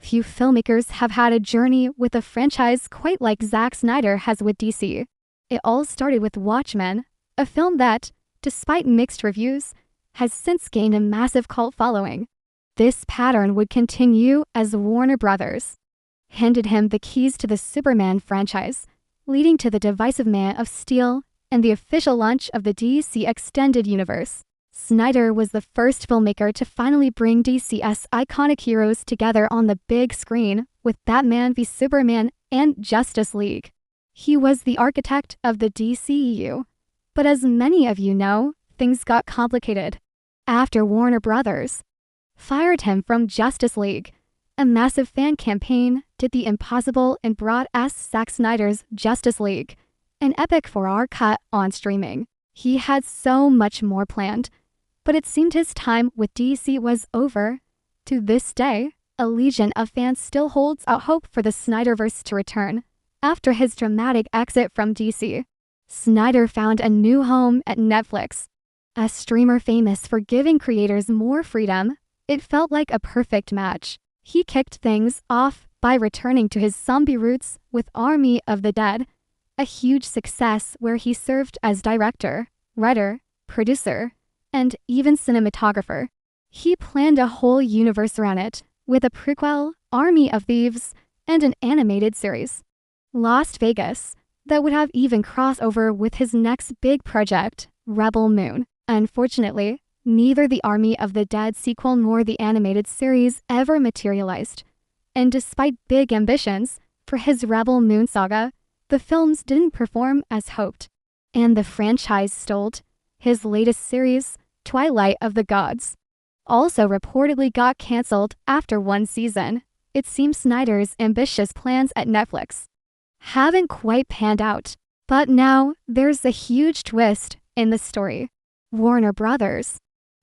Few filmmakers have had a journey with a franchise quite like Zack Snyder has with DC. It all started with Watchmen, a film that, despite mixed reviews, has since gained a massive cult following. This pattern would continue as Warner Brothers handed him the keys to the Superman franchise, leading to the divisive Man of Steel and the official launch of the DC Extended Universe. Snyder was the first filmmaker to finally bring DC's iconic heroes together on the big screen with Batman v Superman and Justice League. He was the architect of the DCEU, but as many of you know, things got complicated. After Warner Brothers fired him from Justice League, a massive fan campaign did the impossible and brought us Zack Snyder's Justice League, an epic 4-hour cut on streaming. He had so much more planned, but it seemed his time with DC was over. To this day, a legion of fans still holds out hope for the SnyderVerse to return. After his dramatic exit from DC, Snyder found a new home at Netflix. A streamer famous for giving creators more freedom, it felt like a perfect match. He kicked things off by returning to his zombie roots with Army of the Dead, a huge success where he served as director, writer, producer, and even cinematographer. He planned a whole universe around it, with a prequel, Army of Thieves, and an animated series, Las Vegas, that would have even crossover with his next big project, Rebel Moon. Unfortunately, neither the Army of the Dead sequel nor the animated series ever materialized. And despite big ambitions for his Rebel Moon saga, the films didn't perform as hoped. And the franchise stalled. His latest series, Twilight of the Gods, also reportedly got cancelled after one season. It seems Snyder's ambitious plans at Netflix haven't quite panned out. But now, there's a huge twist in the story. Warner Brothers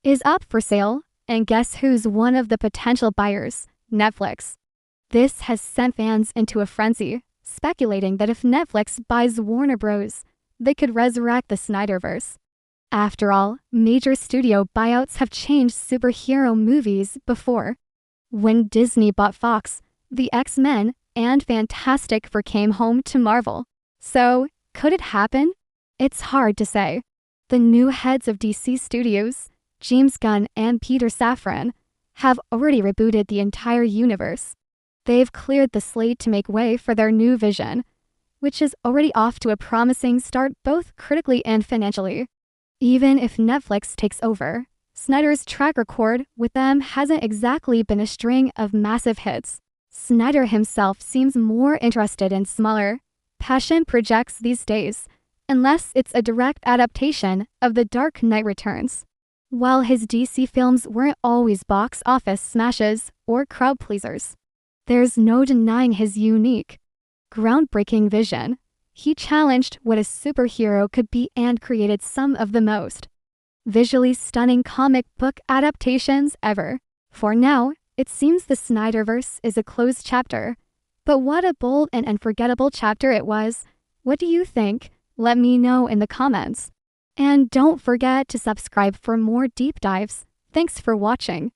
is up for sale, and guess who's one of the potential buyers? Netflix. This has sent fans into a frenzy, speculating that if Netflix buys Warner Bros., they could resurrect the SnyderVerse. After all, major studio buyouts have changed superhero movies before. When Disney bought Fox, the X-Men and Fantastic Four came home to Marvel. So, could it happen? It's hard to say. The new heads of DC Studios, James Gunn and Peter Safran, have already rebooted the entire universe. They've cleared the slate to make way for their new vision, which is already off to a promising start both critically and financially. Even if Netflix takes over, Snyder's track record with them hasn't exactly been a string of massive hits. Snyder himself seems more interested in smaller, passion projects these days, unless it's a direct adaptation of The Dark Knight Returns. While his DC films weren't always box office smashes or crowd pleasers, there's no denying his unique, groundbreaking vision. He challenged what a superhero could be and created some of the most visually stunning comic book adaptations ever. For now, it seems the SnyderVerse is a closed chapter. But what a bold and unforgettable chapter it was. What do you think? Let me know in the comments. And don't forget to subscribe for more deep dives. Thanks for watching.